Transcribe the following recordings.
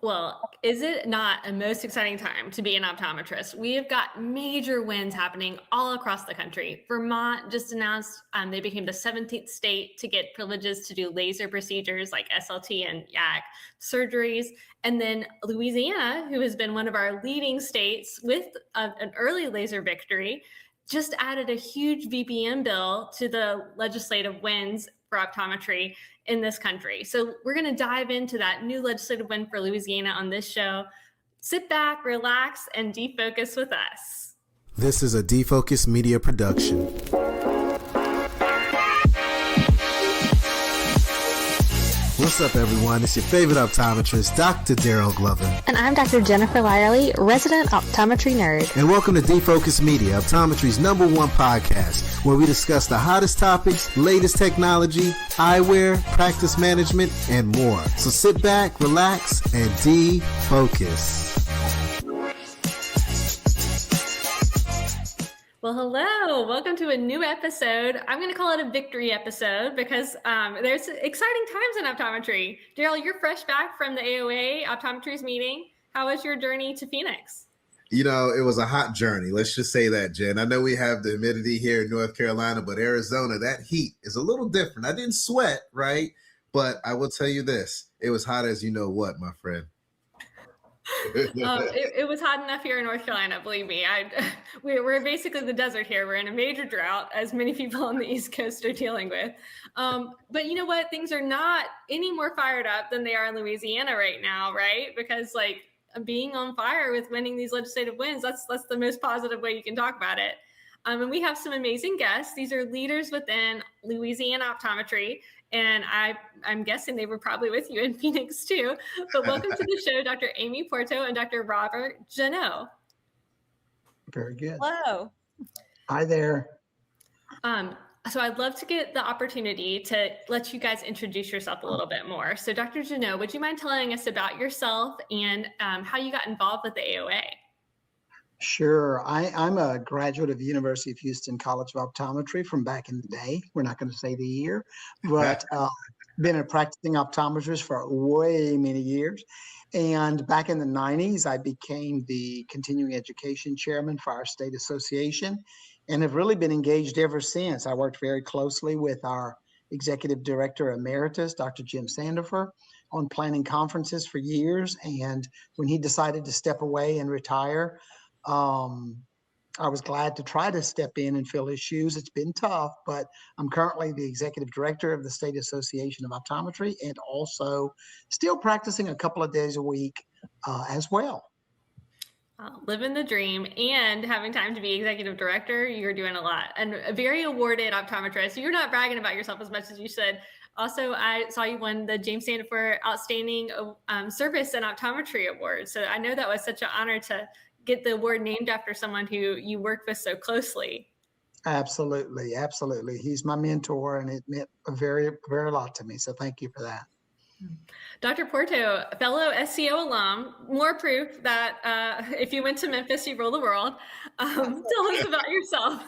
Well, is it not a most exciting time to be an optometrist? We have got major wins happening all across the country. Vermont just announced they became the 17th state to get privileges to do laser procedures like SLT and YAG surgeries. And then Louisiana, who has been one of our leading states with an early laser victory, just added a huge VPN bill to the legislative wins for optometry in this country. So we're going to dive into that new legislative win for Louisiana on this show. Sit back, relax, and defocus with us. This is a Defocus Media production. What's up, everyone? It's your favorite optometrist, Dr. Darryl Glover. And I'm Dr. Jennifer Lyerly, resident optometry nerd. And welcome to Defocus Media, optometry's #1 podcast, where we discuss the hottest topics, latest technology, eyewear, practice management, and more. So sit back, relax, and defocus. Well, hello. Welcome to a new episode. I'm going to call it a victory episode because there's exciting times in optometry. Darryl, you're fresh back from the AOA Optometry's meeting. How was your journey to Phoenix? You know, it was a hot journey. Let's just say that, Jen. I know we have the humidity here in North Carolina, but Arizona, that heat is a little different. I didn't sweat, right? But I will tell you this. It was hot as you know what, my friend. It was hot enough here in North Carolina, believe me. We're basically the desert here. We're in a major drought, as many people on the East Coast are dealing with. But you know what? Things are not any more fired up than they are in Louisiana right now, right? Because like being on fire with winning these legislative wins, that's the most positive way you can talk about it. And we have some amazing guests. These are leaders within Louisiana optometry. And I'm guessing they were probably with you in Phoenix too. But welcome to the show, Dr. Amy Puerto and Dr. Robert Janot. Very good. Hello. Hi there. So I'd love to get the opportunity to let you guys introduce yourself a little bit more. So Dr. Janot, would you mind telling us about yourself and how you got involved with the AOA? Sure. I'm a graduate of the University of Houston College of Optometry from back in the day. We're not going to say the year, but been a practicing optometrist for way many years. And back in the 90s, I became the continuing education chairman for our state association and have really been engaged ever since. I worked very closely with our executive director emeritus, Dr. Jim Sandifer, on planning conferences for years. And when he decided to step away and retire, I was glad to try to step in and fill his shoes. It's been tough, but I'm currently the executive director of the State Association of Optometry and also still practicing a couple of days a week as well. Living the dream and having time to be executive director, you're doing a lot. And a very awarded optometrist. You're not bragging about yourself as much as you should. Also, I saw you won the James Sandifer Outstanding Service and Optometry Award. So I know that was such an honor to get the award named after someone who you worked with so closely. Absolutely. Absolutely. He's my mentor and it meant a very, very lot to me. So thank you for that. Dr. Puerto, fellow SCO alum, more proof that if you went to Memphis, you rule the world. Tell us about yourself.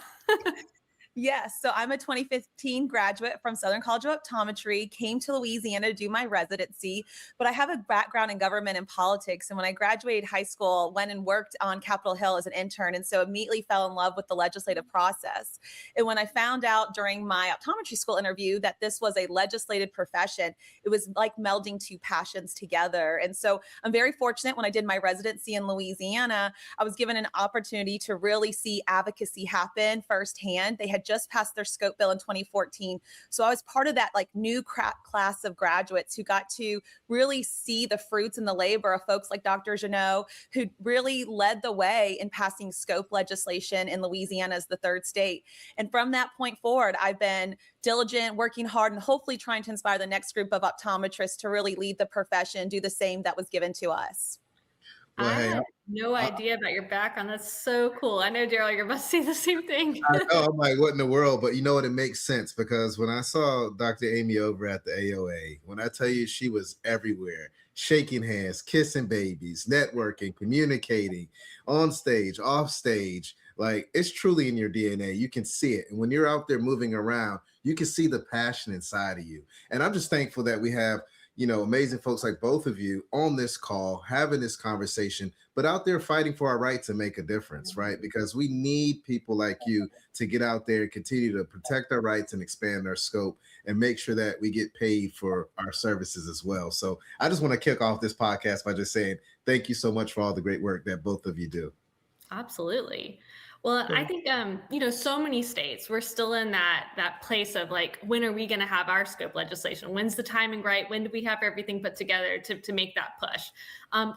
Yes. So I'm a 2015 graduate from Southern College of Optometry, came to Louisiana to do my residency, but I have a background in government and politics. And when I graduated high school, went and worked on Capitol Hill as an intern. And so immediately fell in love with the legislative process. And when I found out during my optometry school interview that this was a legislative profession, it was like melding two passions together. And so I'm very fortunate when I did my residency in Louisiana, I was given an opportunity to really see advocacy happen firsthand. They had just passed their scope bill in 2014. So I was part of that like new class of graduates who got to really see the fruits and the labor of folks like Dr. Janot, who really led the way in passing scope legislation in Louisiana as the third state. And from that point forward, I've been diligent, working hard, and hopefully trying to inspire the next group of optometrists to really lead the profession, do the same that was given to us. Well, I hey, had no idea about your background. That's so cool. I know, Darryl, you're about to say the same thing. I know, I'm like, what in the world? But you know what? It makes sense because when I saw Dr. Amy over at the AOA, when I tell you she was everywhere, shaking hands, kissing babies, networking, communicating, on stage, off stage, like it's truly in your DNA. You can see it. And when you're out there moving around, you can see the passion inside of you. And I'm just thankful that we have amazing folks like both of you on this call, having this conversation, but out there fighting for our right to make a difference, right? Because we need people like you to get out there and continue to protect our rights and expand our scope and make sure that we get paid for our services as well. So I just want to kick off this podcast by just saying thank you so much for all the great work that both of you do. Absolutely. Well, I think, so many states, we're still in that place of like, when are we going to have our scope legislation? When's the timing right? When do we have everything put together to make that push?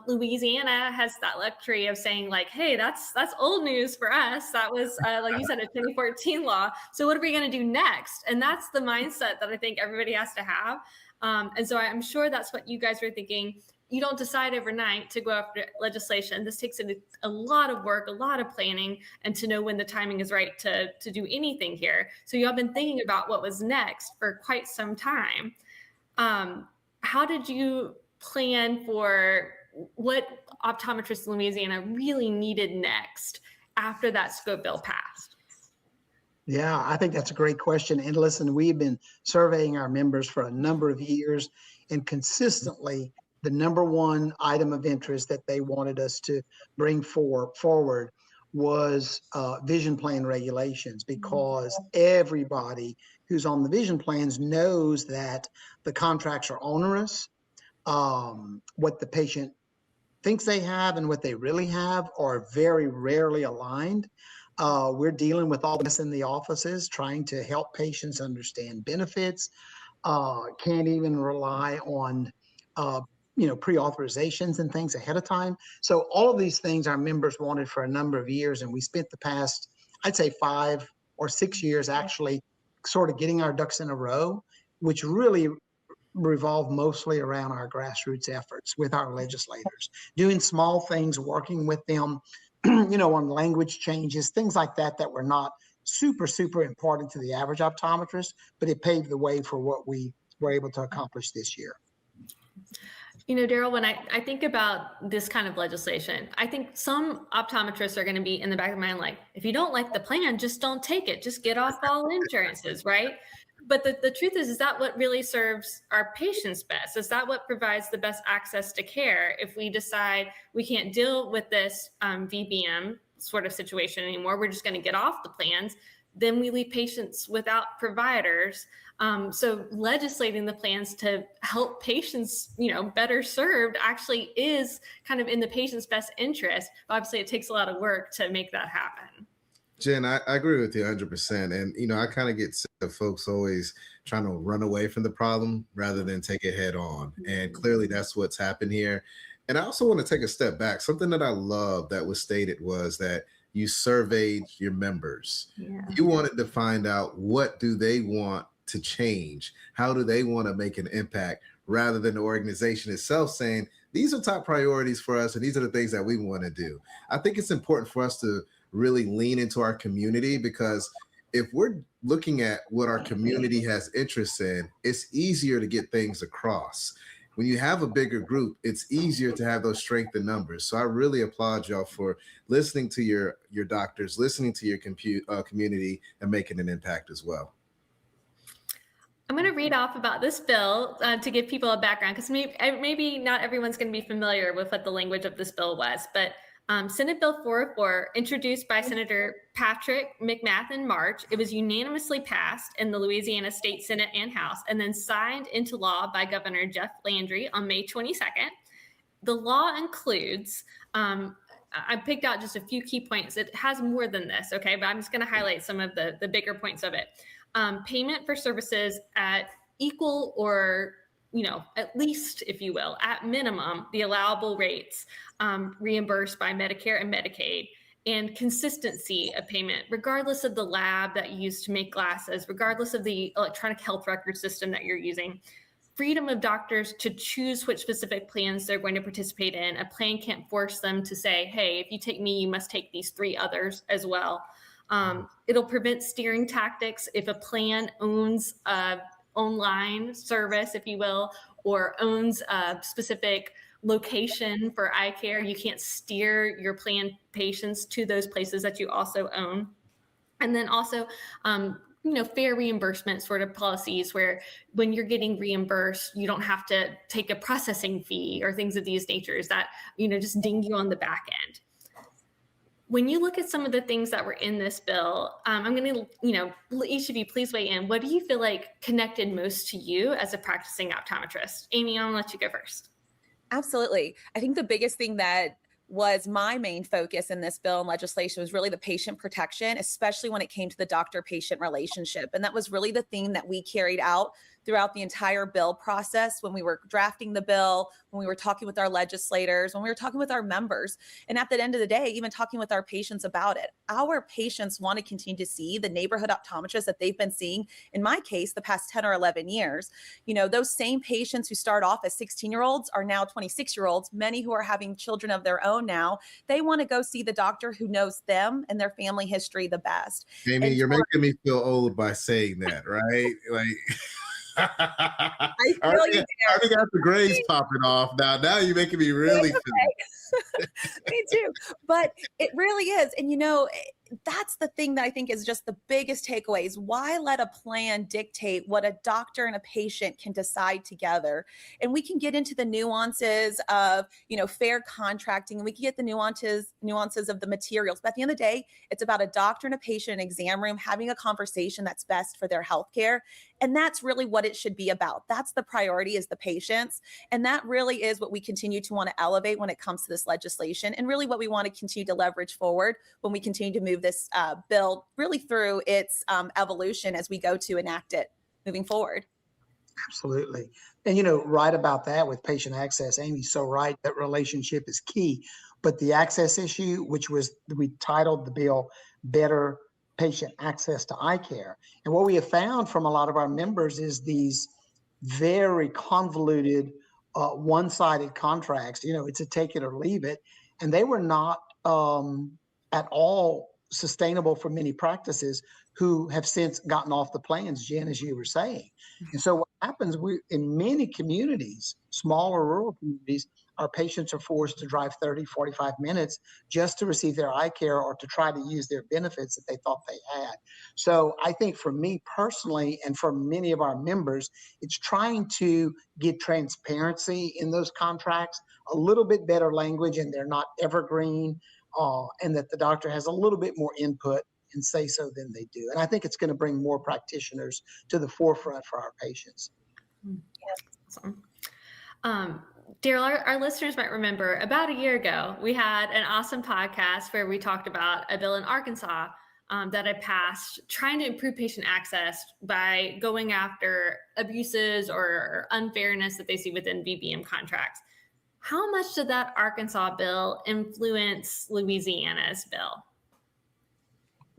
Louisiana has that luxury of saying like, hey, that's old news for us. That was, like you said, a 2014 law. So what are we going to do next? And that's the mindset that I think everybody has to have. And so I'm sure that's what you guys were thinking. You don't decide overnight to go after legislation. This takes a lot of work, a lot of planning, and to know when the timing is right to do anything here. So you have been thinking about what was next for quite some time. How did you plan for what optometrists in Louisiana really needed next after that scope bill passed? Yeah, I think that's a great question. And listen, we've been surveying our members for a number of years, and consistently, the number one item of interest that they wanted us to bring forward was vision plan regulations, because everybody who's on the vision plans knows that the contracts are onerous. What the patient thinks they have and what they really have are very rarely aligned. We're dealing with all this in the offices, trying to help patients understand benefits, can't even rely on pre-authorizations and things ahead of time. So all of these things our members wanted for a number of years, and we spent the past, I'd say 5 or 6 years actually sort of getting our ducks in a row, which really revolve mostly around our grassroots efforts with our legislators, doing small things, working with them, on language changes, things like that were not super, super important to the average optometrist, but it paved the way for what we were able to accomplish this year. Darryl, when I think about this kind of legislation, I think some optometrists are going to be in the back of their mind like, if you don't like the plan, just don't take it. Just get off all insurances, right? But the truth is that what really serves our patients best? Is that what provides the best access to care? If we decide we can't deal with this VBM sort of situation anymore, we're just going to get off the plans, then we leave patients without providers. So legislating the plans to help patients, better served actually is kind of in the patient's best interest. Obviously, it takes a lot of work to make that happen. Jen, I agree with you 100%. And, I kind of get sick of folks always trying to run away from the problem rather than take it head on. And clearly that's what's happened here. And I also want to take a step back. Something that I love that was stated was that you surveyed your members. Yeah. You wanted to find out, what do they want to change? How do they want to make an impact, rather than the organization itself saying, these are top priorities for us and these are the things that we want to do. I think it's important for us to really lean into our community, because if we're looking at what our community has interest in, it's easier to get things across. When you have a bigger group, it's easier to have those strength in numbers. So I really applaud y'all for listening to your doctors, listening to your community, and making an impact as well. I'm going to read off about this bill to give people a background, because maybe not everyone's going to be familiar with what the language of this bill was. But Senate Bill 404, introduced by Senator Patrick McMath in March, it was unanimously passed in the Louisiana State Senate and House, and then signed into law by Governor Jeff Landry on May 22nd. The law includes, I picked out just a few key points. It has more than this, okay? But I'm just going to highlight some of the bigger points of it. Payment for services at equal or, at least, if you will, at minimum, the allowable rates reimbursed by Medicare and Medicaid, and consistency of payment, regardless of the lab that you use to make glasses, regardless of the electronic health record system that you're using. Freedom of doctors to choose which specific plans they're going to participate in. A plan can't force them to say, hey, if you take me, you must take these 3 others as well. It'll prevent steering tactics. If a plan owns a online service, if you will, or owns a specific location for eye care, you can't steer your plan patients to those places that you also own. And then also fair reimbursement sort of policies where when you're getting reimbursed, you don't have to take a processing fee or things of these natures that, just ding you on the back end. When you look at some of the things that were in this bill, I'm going to, each of you please weigh in. What do you feel like connected most to you as a practicing optometrist? Amy, I'm going to let you go first. Absolutely. I think the biggest thing that was my main focus in this bill and legislation was really the patient protection, especially when it came to the doctor-patient relationship. And that was really the theme that we carried out throughout the entire bill process when we were drafting the bill, when we were talking with our legislators, when we were talking with our members, and at the end of the day, even talking with our patients about it. Our patients want to continue to see the neighborhood optometrists that they've been seeing, in my case, the past 10 or 11 years. Those same patients who start off as 16-year-olds are now 26-year-olds, many who are having children of their own now. They want to go see the doctor who knows them and their family history the best. Amy, And you're making me feel old by saying that, right? Like, I feel already you there. got the grades popping off now you're making me really feel. Me too. But it really is. And that's the thing that I think is just the biggest takeaway is why let a plan dictate what a doctor and a patient can decide together. And we can get into the nuances of, fair contracting, and we can get the nuances of the materials. But at the end of the day, it's about a doctor and a patient in an exam room having a conversation that's best for their healthcare. And that's really what it should be about. That's the priority, is the patients. And that really is what we continue to want to elevate when it comes to this legislation, and really what we want to continue to leverage forward when we continue to move this bill really through its evolution as we go to enact it moving forward. Absolutely. And, right about that with patient access, Amy's so right, that relationship is key. But the access issue, we titled the bill Better Patient Access to Eye Care. And what we have found from a lot of our members is these very convoluted, one-sided contracts. It's a take it or leave it. And they were not at all sustainable for many practices who have since gotten off the plans, Jen, as you were saying. And so what happens, in many communities, smaller rural communities, our patients are forced to drive 30, 45 minutes just to receive their eye care or to try to use their benefits that they thought they had. So I think for me personally, and for many of our members, it's trying to get transparency in those contracts, a little bit better language, and they're not evergreen, and that the doctor has a little bit more input and say so than they do. And I think it's going to bring more practitioners to the forefront for our patients. Awesome. Darryl, our listeners might remember about a year ago, we had an awesome podcast where we talked about a bill in Arkansas that I passed trying to improve patient access by going after abuses or unfairness that they see within VBM contracts. How much did that Arkansas bill influence Louisiana's bill?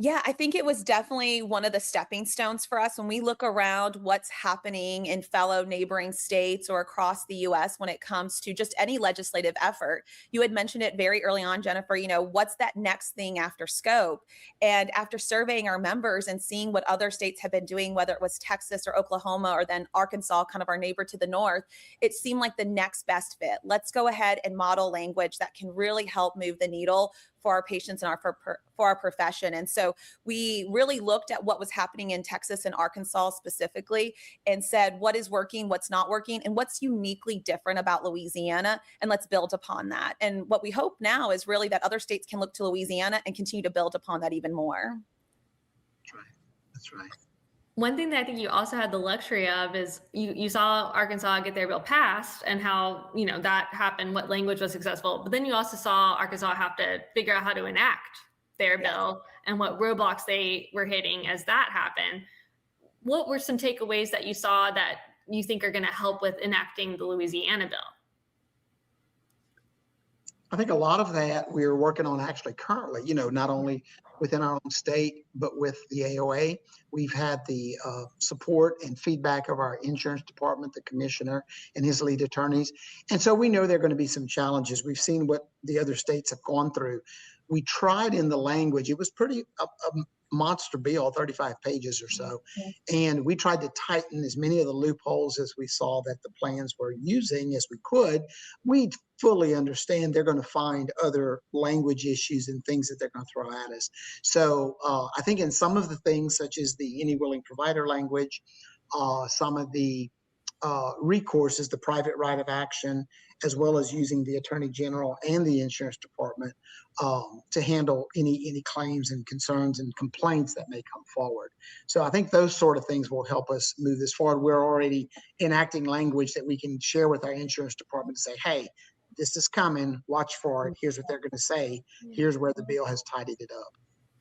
Yeah, I think it was definitely one of the stepping stones for us when we look around what's happening in fellow neighboring states or across the U.S. when it comes to just any legislative effort. You had mentioned it very early on, Jennifer, what's that next thing after scope? And after surveying our members and seeing what other states have been doing, whether it was Texas or Oklahoma or then Arkansas, kind of our neighbor to the north, it seemed like the next best fit. Let's go ahead and model language that can really help move the needle for our patients and for our profession. And so we really looked at what was happening in Texas and Arkansas specifically and said, what is working, what's not working, and what's uniquely different about Louisiana, and let's build upon that. And what we hope now is really that other states can look to Louisiana and continue to build upon that even more. That's right. One thing that I think you also had the luxury of is you saw Arkansas get their bill passed and how, that happened, what language was successful. But then you also saw Arkansas have to figure out how to enact their bill and what roadblocks they were hitting as that happened. What were some takeaways that you saw that you think are going to help with enacting the Louisiana bill? I think a lot of that we're working on actually currently, not only within our own state, but with the AOA. We've had the support and feedback of our insurance department, the commissioner and his lead attorneys. And so we know there are going to be some challenges. We've seen what the other states have gone through. We tried in the language. It was pretty monster bill, 35 pages or so. And we tried to tighten as many of the loopholes as we saw that the plans were using as we could. We fully understand they're going to find other language issues and things that they're going to throw at us. So I think in some of the things, such as the any willing provider language, some of the recourses, the private right of action, as well as using the Attorney General and the Insurance Department to handle any claims and concerns and complaints that may come forward. So I think those sort of things will help us move this forward. We're already enacting language that we can share with our Insurance Department to say, hey, this is coming, watch for it. Here's what they're going to say. Here's where the bill has tidied it up.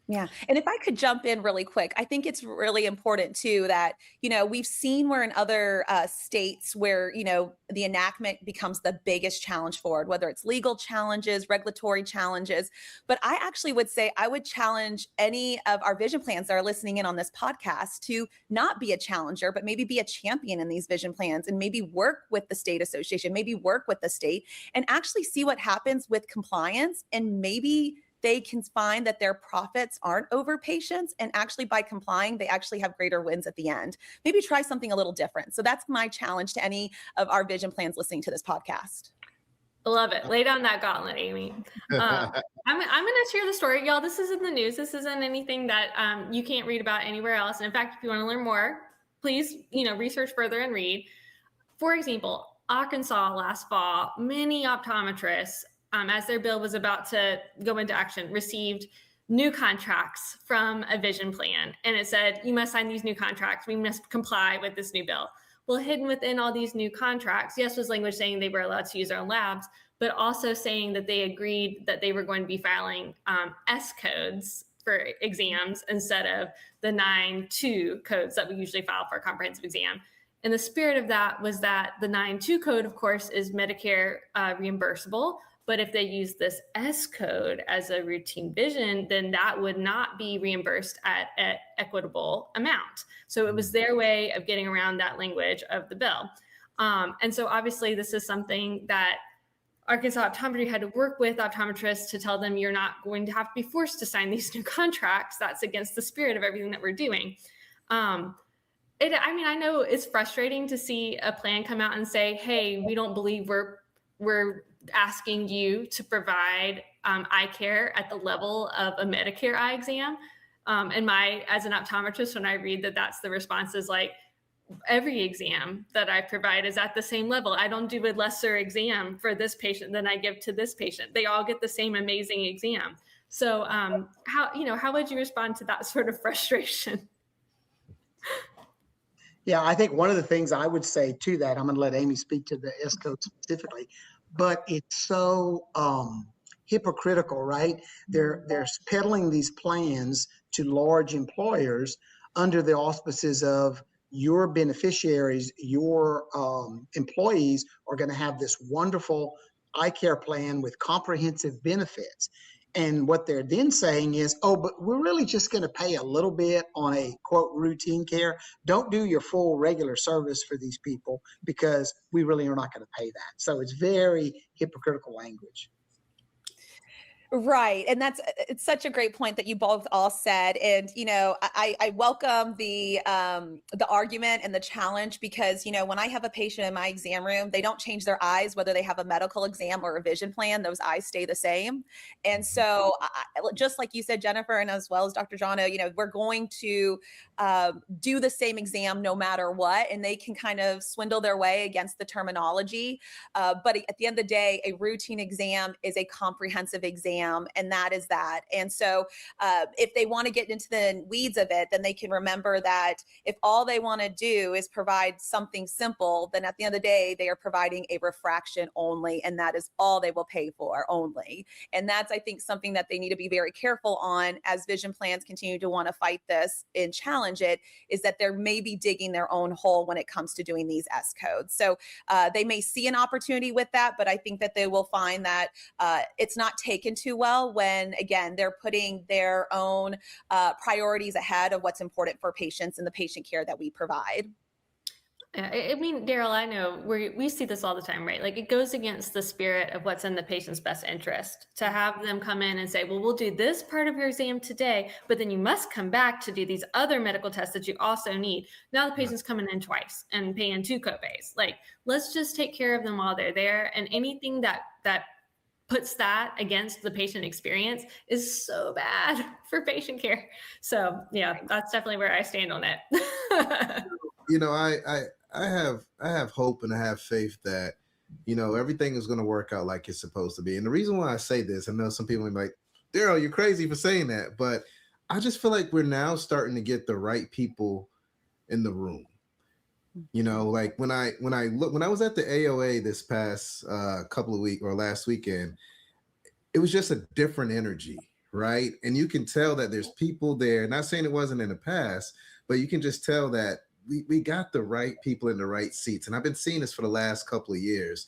Yeah. And if I could jump in really quick, I think it's really important too that, we've seen where in other states where, the enactment becomes the biggest challenge forward, whether it's legal challenges, regulatory challenges. But I actually would say I would challenge any of our vision plans that are listening in on this podcast to not be a challenger, but maybe be a champion in these vision plans and maybe work with the state association, maybe work with the state and actually see what happens with compliance, and maybe they can find that their profits aren't over patients, and actually by complying, they actually have greater wins at the end. Maybe try something a little different. So that's my challenge to any of our vision plans listening to this podcast. I love it. Lay down that gauntlet, Amy. I'm going to share the story. Y'all, this is in the news. This isn't anything that you can't read about anywhere else. And in fact, if you want to learn more, please, research further and read. For example, Arkansas last fall, many optometrists, as their bill was about to go into action, received new contracts from a vision plan. And it said, you must sign these new contracts. We must comply with this new bill. Well, hidden within all these new contracts, yes, was language saying they were allowed to use their own labs, but also saying that they agreed that they were going to be filing S codes for exams instead of the 9-2 codes that we usually file for a comprehensive exam. And the spirit of that was that the 9-2 code, of course, is Medicare reimbursable. But if they use this S code as a routine vision, then that would not be reimbursed at an equitable amount. So it was their way of getting around that language of the bill. And so obviously this is something that Arkansas Optometry had to work with optometrists to tell them, you're not going to have to be forced to sign these new contracts. That's against the spirit of everything that we're doing. I know it's frustrating to see a plan come out and say, hey, we don't believe we're asking you to provide eye care at the level of a Medicare eye exam. And as an optometrist, when I read that, that's the response is like, every exam that I provide is at the same level. I don't do a lesser exam for this patient than I give to this patient. They all get the same amazing exam. So how would you respond to that sort of frustration? Yeah, I think one of the things I would say to that, I'm going to let Amy speak to the S code specifically, but it's so hypocritical, right? They're peddling these plans to large employers under the auspices of your beneficiaries, your employees are going to have this wonderful eye care plan with comprehensive benefits. And what they're then saying is, oh, but we're really just going to pay a little bit on a quote routine care. Don't do your full regular service for these people because we really are not going to pay that. So it's very hypocritical language. Right. And it's such a great point that you both all said. And, I welcome the argument and the challenge because, when I have a patient in my exam room, they don't change their eyes, whether they have a medical exam or a vision plan, those eyes stay the same. And so just like you said, Jennifer, and as well as Dr. Janot, we're going to do the same exam no matter what, and they can kind of swindle their way against the terminology. But at the end of the day, a routine exam is a comprehensive exam. And that is that. And so if they want to get into the weeds of it, then they can remember that if all they want to do is provide something simple, then at the end of the day, they are providing a refraction only. And that is all they will pay for only. And that's, I think, something that they need to be very careful on as vision plans continue to want to fight this and challenge it, is that they're maybe digging their own hole when it comes to doing these S codes. So they may see an opportunity with that, but I think that they will find that it's not taken too well when, again, they're putting their own priorities ahead of what's important for patients and the patient care that we provide. I mean, Darryl, I know we see this all the time, right? Like it goes against the spirit of what's in the patient's best interest to have them come in and say, well, we'll do this part of your exam today, but then you must come back to do these other medical tests that you also need. Now the patient's coming in twice and paying 2 copays. Like, let's just take care of them while they're there. And anything that puts that against the patient experience is so bad for patient care. So yeah, that's definitely where I stand on it. I have hope and I have faith that, everything is going to work out like it's supposed to be. And the reason why I say this, I know some people will be like, Darryl, you're crazy for saying that, but I just feel like we're now starting to get the right people in the room. Like when I was at the AOA this past couple of weeks or last weekend, it was just a different energy, right? And you can tell that there's people there, not saying it wasn't in the past, but you can just tell that we got the right people in the right seats. And I've been seeing this for the last couple of years.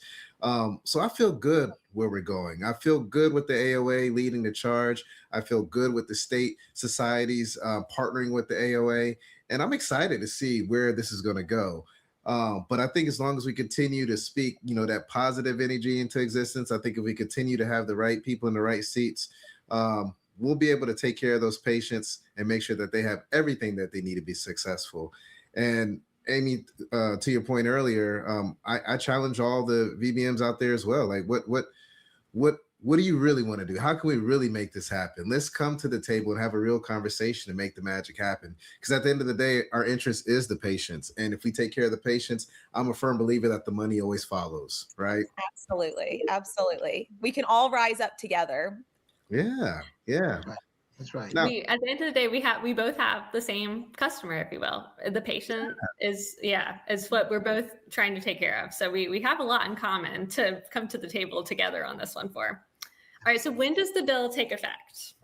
So I feel good where we're going. I feel good with the AOA leading the charge. I feel good with the state societies partnering with the AOA. And I'm excited to see where this is going to go. But I think as long as we continue to speak, that positive energy into existence, I think if we continue to have the right people in the right seats, we'll be able to take care of those patients and make sure that they have everything that they need to be successful. And Amy, to your point earlier, I challenge all the VBMs out there as well. Like, what do you really want to do? How can we really make this happen? Let's come to the table and have a real conversation and make the magic happen. Because at the end of the day, our interest is the patients. And if we take care of the patients, I'm a firm believer that the money always follows, right? Absolutely. Absolutely. We can all rise up together. Yeah. That's right. Now, At the end of the day, we both have the same customer, if you will. The patient is what we're both trying to take care of. So we have a lot in common to come to the table together on this one for. All right. So when does the bill take effect?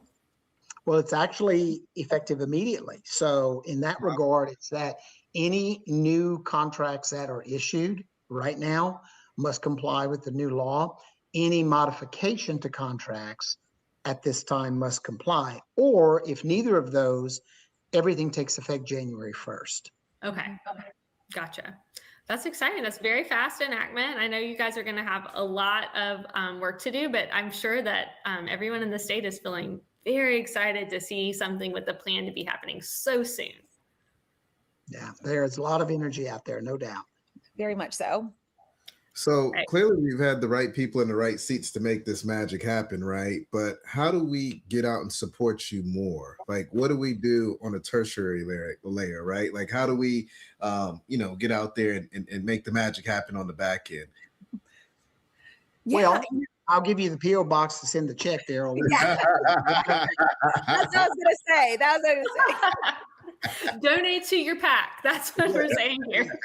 Well, it's actually effective immediately. So in that regard, it's that any new contracts that are issued right now must comply with the new law. Any modification to contracts at this time must comply. Or if neither of those, everything takes effect January 1st. Okay. Gotcha. That's exciting. That's very fast enactment. I know you guys are going to have a lot of work to do, but I'm sure that everyone in the state is feeling very excited to see something with the plan to be happening so soon. Yeah, there's a lot of energy out there, no doubt. Very much so. So clearly we've had the right people in the right seats to make this magic happen, right? But how do we get out and support you more? Like, what do we do on a tertiary layer, right? Like, how do we, get out there and make the magic happen on the back end? Yeah. Well, I'll give you the P.O. box to send the check there. That's what I was going to say. That's what I was going to say. Donate to your PAC. That's what we're saying here.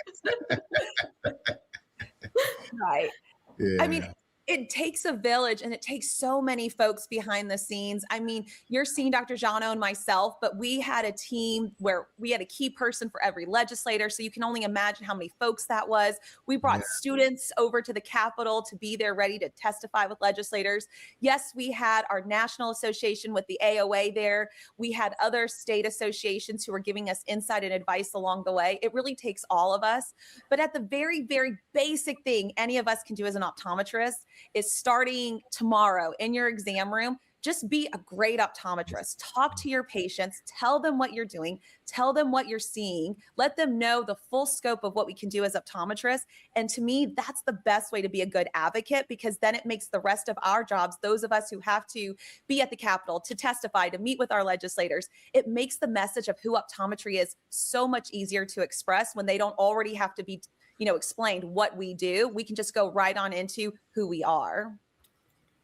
Right. Yeah. I mean, it takes a village and it takes so many folks behind the scenes. I mean, you're seeing Dr. Janot and myself, but we had a team where we had a key person for every legislator. So you can only imagine how many folks that was. We brought students over to the Capitol to be there ready to testify with legislators. Yes, we had our national association with the AOA there. We had other state associations who were giving us insight and advice along the way. It really takes all of us. But at the very, very basic thing any of us can do as an optometrist is starting tomorrow in your exam room. Just be a great optometrist. Talk to your patients, tell them what you're doing, tell them what you're seeing, let them know the full scope of what we can do as optometrists. And to me, that's the best way to be a good advocate, because then it makes the rest of our jobs, those of us who have to be at the Capitol to testify, to meet with our legislators, it makes the message of who optometry is so much easier to express when they don't already have to be explained what we do. We can just go right on into who we are.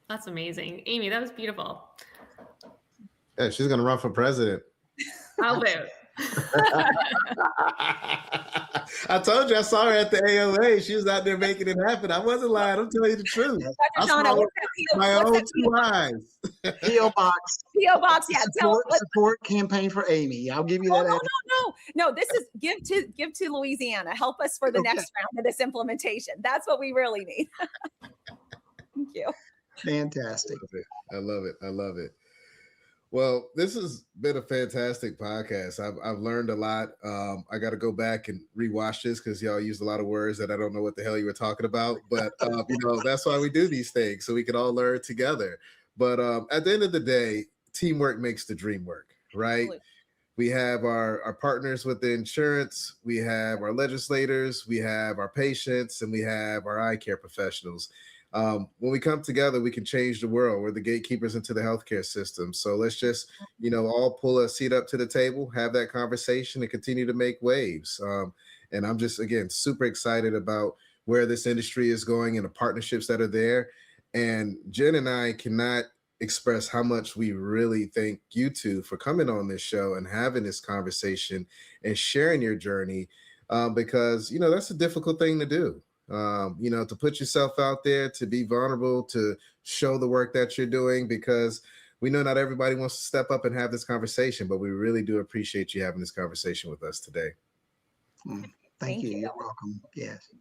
That's amazing. Amy, that was beautiful. Yeah, she's going to run for president. I'll vote. I told you, I saw her at the AOA. She was out there making it happen. I wasn't lying. I'm telling you the truth. Dr. Janot, what's my own two eyes. P.O. box. P.O. box, yeah. Support campaign for Amy. I'll give you that. No. This is give to Louisiana. Help us for the next round of this implementation. That's what we really need. Thank you. Fantastic. I love it. Well, this has been a fantastic podcast. I've learned a lot. I got to go back and rewatch this because y'all used a lot of words that I don't know what the hell you were talking about. But that's why we do these things, so we can all learn together. But at the end of the day, teamwork makes the dream work, right? Absolutely. We have our partners with the insurance, we have our legislators, we have our patients, and we have our eye care professionals. When we come together, we can change the world. We're the gatekeepers into the healthcare system. So let's just, all pull a seat up to the table, have that conversation, and continue to make waves. And I'm just, again, super excited about where this industry is going and the partnerships that are there. And Jen and I cannot express how much we really thank you two for coming on this show and having this conversation and sharing your journey, because, that's a difficult thing to do. To put yourself out there, to be vulnerable, to show the work that you're doing, because we know not everybody wants to step up and have this conversation, but we really do appreciate you having this conversation with us today. Thank you. You're welcome. Yes.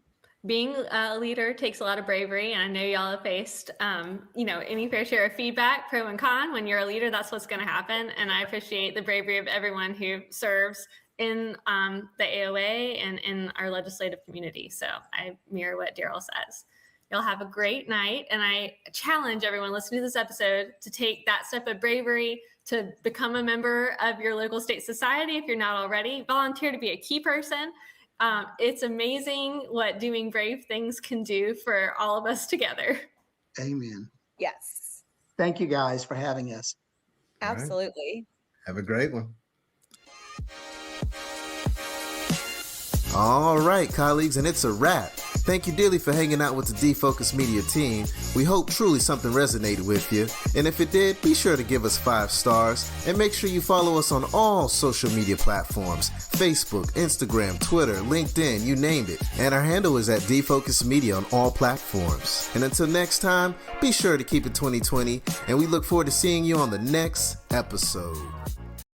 Being a leader takes a lot of bravery, and I know y'all have faced, any fair share of feedback, pro and con. When you're a leader, that's what's going to happen. And I appreciate the bravery of everyone who serves in the AOA and in our legislative community. So I mirror what Darryl says. Y'all have a great night. And I challenge everyone listening to this episode to take that step of bravery to become a member of your local state society. If you're not already, volunteer to be a key person. It's amazing what doing brave things can do for all of us together. Amen. Yes. Thank you guys for having us. Absolutely. Have a great one. All right, colleagues, and it's a wrap. Thank you dearly for hanging out with the Defocus Media team. We hope truly something resonated with you. And if it did, be sure to give us 5 stars and make sure you follow us on all social media platforms: Facebook, Instagram, Twitter, LinkedIn, you named it. And our handle is at Defocus Media on all platforms. And until next time, be sure to keep it 2020, and we look forward to seeing you on the next episode.